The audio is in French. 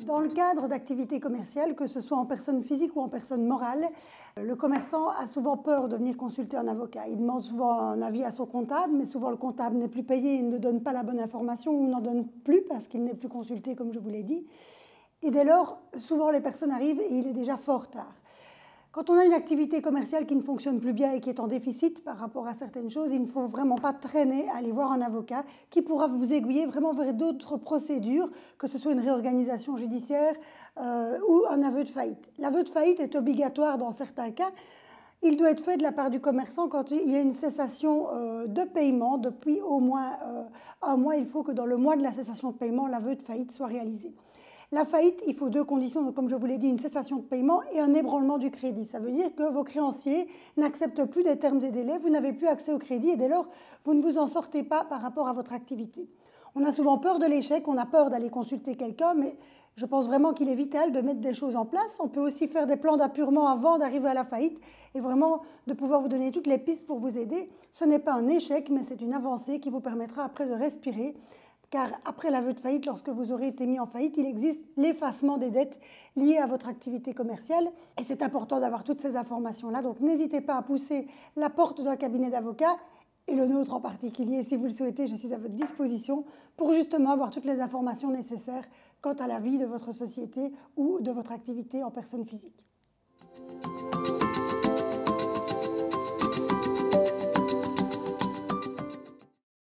Dans le cadre d'activités commerciales, que ce soit en personne physique ou en personne morale, le commerçant a souvent peur de venir consulter un avocat. Il demande souvent un avis à son comptable, mais souvent le comptable n'est plus payé, il ne donne pas la bonne information ou n'en donne plus parce qu'il n'est plus consulté, comme je vous l'ai dit. Et dès lors, souvent les personnes arrivent et il est déjà fort tard. Quand on a une activité commerciale qui ne fonctionne plus bien et qui est en déficit par rapport à certaines choses, il ne faut vraiment pas traîner à aller voir un avocat qui pourra vous aiguiller vraiment vers d'autres procédures, que ce soit une réorganisation judiciaire ou un aveu de faillite. L'aveu de faillite est obligatoire dans certains cas. Il doit être fait de la part du commerçant quand il y a une cessation de paiement. Depuis au moins un mois, il faut que dans le mois de la cessation de paiement, l'aveu de faillite soit réalisé. La faillite, il faut deux conditions, donc comme je vous l'ai dit, une cessation de paiement et un ébranlement du crédit. Ça veut dire que vos créanciers n'acceptent plus des termes et délais, vous n'avez plus accès au crédit et dès lors, vous ne vous en sortez pas par rapport à votre activité. On a souvent peur de l'échec, on a peur d'aller consulter quelqu'un, mais je pense vraiment qu'il est vital de mettre des choses en place. On peut aussi faire des plans d'appurement avant d'arriver à la faillite et vraiment de pouvoir vous donner toutes les pistes pour vous aider. Ce n'est pas un échec, mais c'est une avancée qui vous permettra après de respirer. Car après l'aveu de faillite, lorsque vous aurez été mis en faillite, il existe l'effacement des dettes liées à votre activité commerciale. Et c'est important d'avoir toutes ces informations-là. Donc n'hésitez pas à pousser la porte d'un cabinet d'avocats, et le nôtre en particulier. Si vous le souhaitez, je suis à votre disposition pour justement avoir toutes les informations nécessaires quant à la vie de votre société ou de votre activité en personne physique.